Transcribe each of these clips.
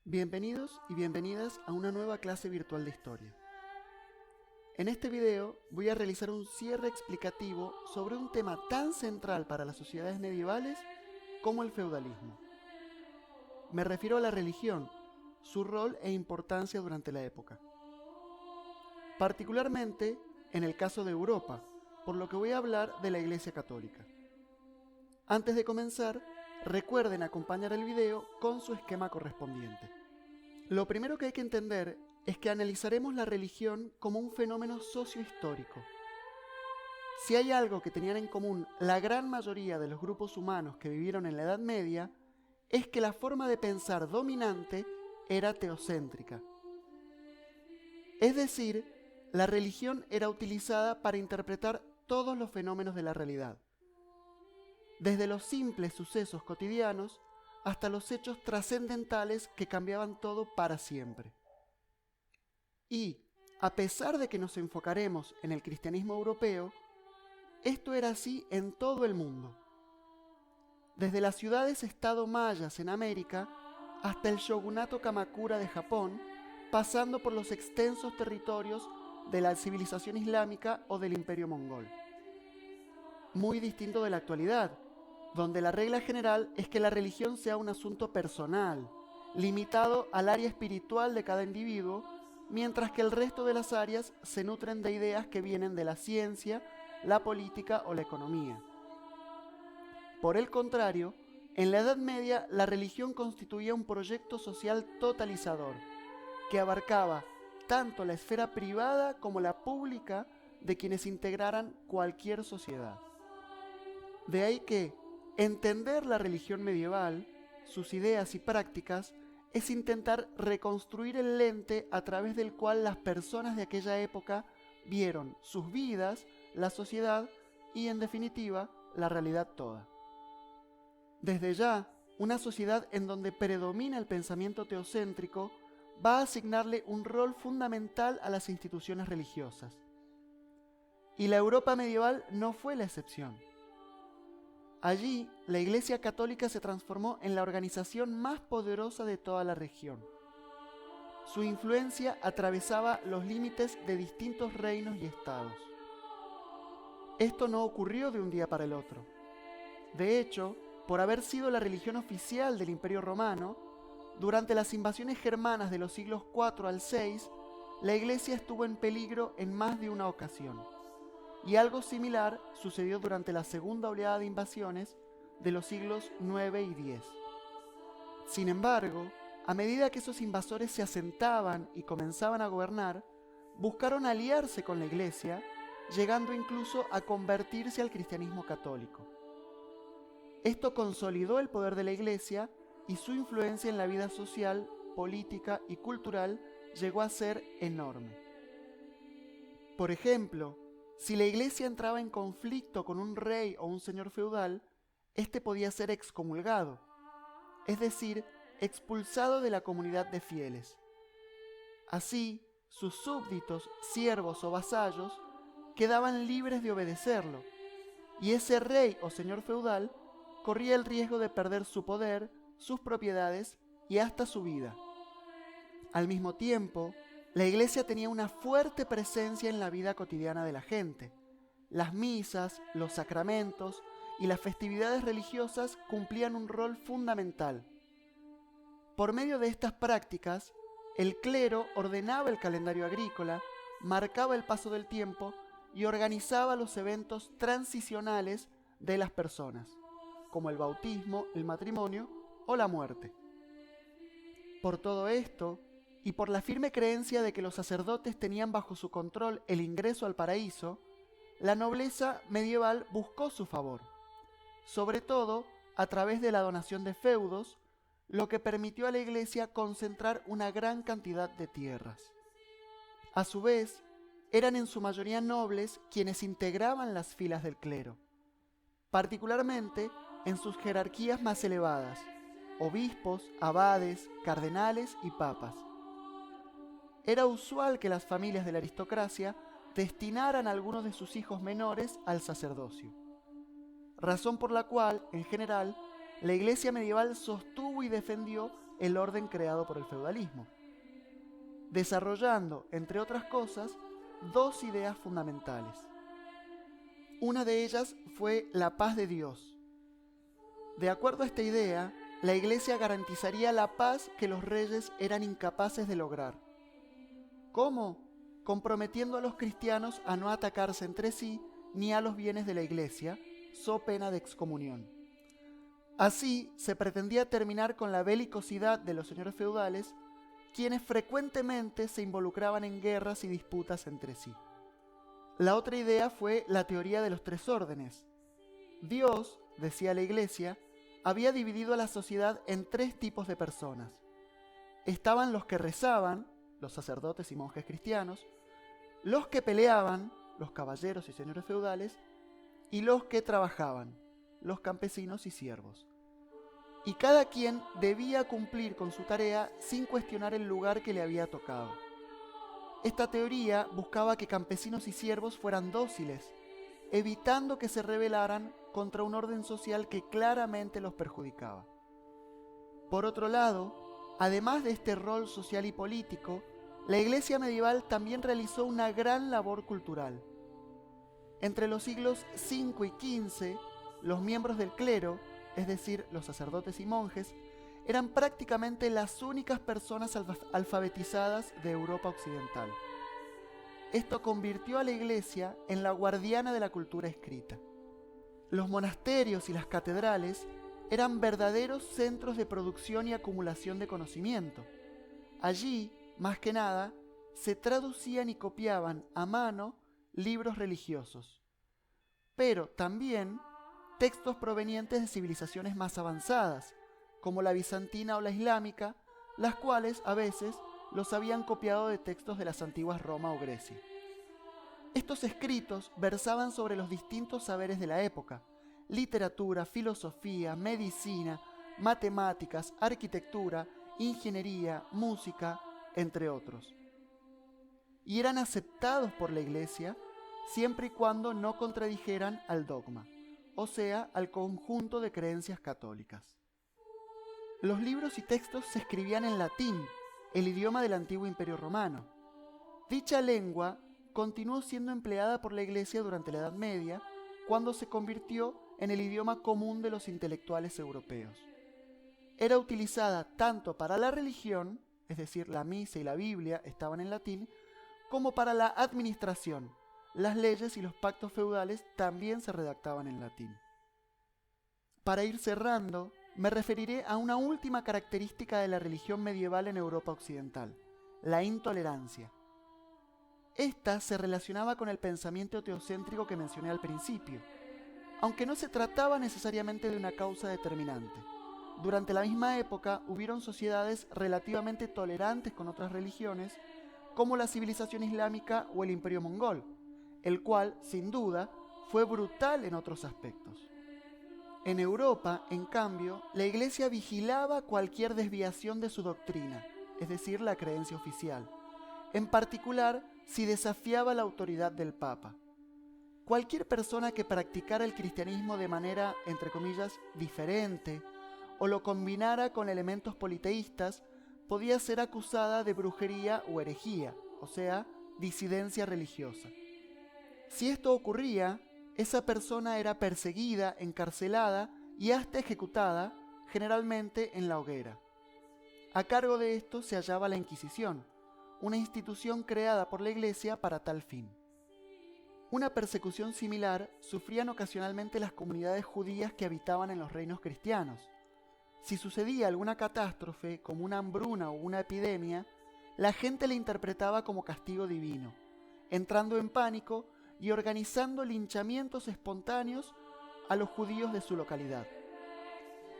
Bienvenidos y bienvenidas a una nueva clase virtual de historia. En este video voy a realizar un cierre explicativo sobre un tema tan central para las sociedades medievales como el feudalismo. Me refiero a la religión, su rol e importancia durante la época. Particularmente en el caso de Europa, por lo que voy a hablar de la Iglesia Católica. Antes de comenzar, recuerden acompañar el video con su esquema correspondiente. Lo primero que hay que entender es que analizaremos la religión como un fenómeno sociohistórico. Si hay algo que tenían en común la gran mayoría de los grupos humanos que vivieron en la Edad Media, es que la forma de pensar dominante era teocéntrica. Es decir, la religión era utilizada para interpretar todos los fenómenos de la realidad, desde los simples sucesos cotidianos hasta los hechos trascendentales que cambiaban todo para siempre. Y, a pesar de que nos enfocaremos en el cristianismo europeo, esto era así en todo el mundo. Desde las ciudades-estado mayas en América hasta el shogunato Kamakura de Japón, pasando por los extensos territorios de la civilización islámica o del imperio mongol. Muy distinto de la actualidad, donde la regla general es que la religión sea un asunto personal, limitado al área espiritual de cada individuo, mientras que el resto de las áreas se nutren de ideas que vienen de la ciencia, la política o la economía. Por el contrario, en la Edad Media la religión constituía un proyecto social totalizador, que abarcaba tanto la esfera privada como la pública de quienes integraran cualquier sociedad. De ahí que entender la religión medieval, sus ideas y prácticas, es intentar reconstruir el lente a través del cual las personas de aquella época vieron sus vidas, la sociedad y, en definitiva, la realidad toda. Desde ya, una sociedad en donde predomina el pensamiento teocéntrico va a asignarle un rol fundamental a las instituciones religiosas. Y la Europa medieval no fue la excepción. Allí, la Iglesia Católica se transformó en la organización más poderosa de toda la región. Su influencia atravesaba los límites de distintos reinos y estados. Esto no ocurrió de un día para el otro. De hecho, por haber sido la religión oficial del Imperio Romano, durante las invasiones germanas de los siglos IV al VI, la Iglesia estuvo en peligro en más de una ocasión. Y algo similar sucedió durante la segunda oleada de invasiones de los siglos IX y X. Sin embargo, a medida que esos invasores se asentaban y comenzaban a gobernar, buscaron aliarse con la Iglesia, llegando incluso a convertirse al cristianismo católico. Esto consolidó el poder de la Iglesia y su influencia en la vida social, política y cultural llegó a ser enorme. Por ejemplo, si la Iglesia entraba en conflicto con un rey o un señor feudal, éste podía ser excomulgado, es decir, expulsado de la comunidad de fieles. Así, sus súbditos, siervos o vasallos quedaban libres de obedecerlo, y ese rey o señor feudal corría el riesgo de perder su poder, sus propiedades y hasta su vida. Al mismo tiempo, la Iglesia tenía una fuerte presencia en la vida cotidiana de la gente. Las misas, los sacramentos y las festividades religiosas cumplían un rol fundamental. Por medio de estas prácticas, el clero ordenaba el calendario agrícola, marcaba el paso del tiempo y organizaba los eventos transicionales de las personas, como el bautismo, el matrimonio o la muerte. Por todo esto, y por la firme creencia de que los sacerdotes tenían bajo su control el ingreso al paraíso, la nobleza medieval buscó su favor, sobre todo a través de la donación de feudos, lo que permitió a la Iglesia concentrar una gran cantidad de tierras. A su vez, eran en su mayoría nobles quienes integraban las filas del clero, particularmente en sus jerarquías más elevadas, obispos, abades, cardenales y papas. Era usual que las familias de la aristocracia destinaran a algunos de sus hijos menores al sacerdocio, razón por la cual, en general, la Iglesia medieval sostuvo y defendió el orden creado por el feudalismo, desarrollando, entre otras cosas, dos ideas fundamentales. Una de ellas fue la paz de Dios. De acuerdo a esta idea, la Iglesia garantizaría la paz que los reyes eran incapaces de lograr. ¿Cómo? Comprometiendo a los cristianos a no atacarse entre sí ni a los bienes de la Iglesia, so pena de excomunión. Así se pretendía terminar con la belicosidad de los señores feudales, quienes frecuentemente se involucraban en guerras y disputas entre sí. La otra idea fue la teoría de los tres órdenes. Dios, decía la Iglesia, había dividido a la sociedad en tres tipos de personas. Estaban los que rezaban, los sacerdotes y monjes cristianos, los que peleaban, los caballeros y señores feudales, y los que trabajaban, los campesinos y siervos. Y cada quien debía cumplir con su tarea sin cuestionar el lugar que le había tocado. Esta teoría buscaba que campesinos y siervos fueran dóciles, evitando que se rebelaran contra un orden social que claramente los perjudicaba. Por otro lado, además de este rol social y político, la Iglesia medieval también realizó una gran labor cultural. Entre los siglos V y XV, los miembros del clero, es decir, los sacerdotes y monjes, eran prácticamente las únicas personas alfabetizadas de Europa occidental. Esto convirtió a la Iglesia en la guardiana de la cultura escrita. Los monasterios y las catedrales eran verdaderos centros de producción y acumulación de conocimiento. Allí, más que nada, se traducían y copiaban a mano libros religiosos, pero también textos provenientes de civilizaciones más avanzadas, como la bizantina o la islámica, las cuales a veces los habían copiado de textos de las antiguas Roma o Grecia. Estos escritos versaban sobre los distintos saberes de la época: literatura, filosofía, medicina, matemáticas, arquitectura, ingeniería, música, entre otros. Y eran aceptados por la Iglesia siempre y cuando no contradijeran al dogma, o sea, al conjunto de creencias católicas. Los libros y textos se escribían en latín, el idioma del antiguo Imperio Romano. Dicha lengua continuó siendo empleada por la Iglesia durante la Edad Media, cuando se convirtió en el idioma común de los intelectuales europeos. Era utilizada tanto para la religión, es decir, la misa y la Biblia estaban en latín, como para la administración. Las leyes y los pactos feudales también se redactaban en latín. Para ir cerrando, me referiré a una última característica de la religión medieval en Europa occidental: la intolerancia. Esta se relacionaba con el pensamiento teocéntrico que mencioné al principio, aunque no se trataba necesariamente de una causa determinante. Durante la misma época hubieron sociedades relativamente tolerantes con otras religiones, como la civilización islámica o el imperio mongol, el cual, sin duda, fue brutal en otros aspectos. En Europa, en cambio, la Iglesia vigilaba cualquier desviación de su doctrina, es decir, la creencia oficial, en particular si desafiaba la autoridad del Papa. Cualquier persona que practicara el cristianismo de manera, entre comillas, diferente, o lo combinara con elementos politeístas, podía ser acusada de brujería o herejía, o sea, disidencia religiosa. Si esto ocurría, esa persona era perseguida, encarcelada y hasta ejecutada, generalmente en la hoguera. A cargo de esto se hallaba la Inquisición, una institución creada por la Iglesia para tal fin. Una persecución similar sufrían ocasionalmente las comunidades judías que habitaban en los reinos cristianos. Si sucedía alguna catástrofe, como una hambruna o una epidemia, la gente la interpretaba como castigo divino, entrando en pánico y organizando linchamientos espontáneos a los judíos de su localidad.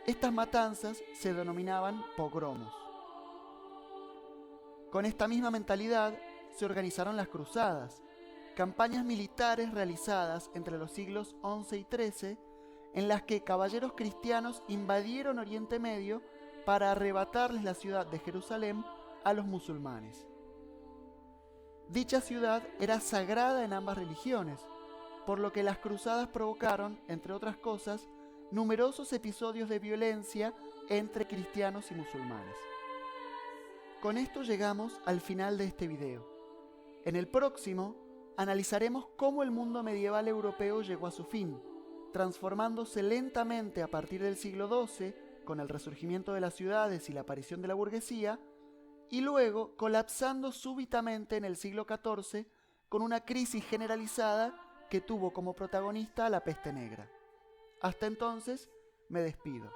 Estas matanzas se denominaban pogromos. Con esta misma mentalidad se organizaron las cruzadas, campañas militares realizadas entre los siglos XI y XIII, en las que caballeros cristianos invadieron Oriente Medio para arrebatarles la ciudad de Jerusalén a los musulmanes. Dicha ciudad era sagrada en ambas religiones, por lo que las cruzadas provocaron, entre otras cosas, numerosos episodios de violencia entre cristianos y musulmanes. Con esto llegamos al final de este video. En el próximo, analizaremos cómo el mundo medieval europeo llegó a su fin, transformándose lentamente a partir del siglo XII, con el resurgimiento de las ciudades y la aparición de la burguesía, y luego colapsando súbitamente en el siglo XIV con una crisis generalizada que tuvo como protagonista a la peste negra. Hasta entonces, me despido.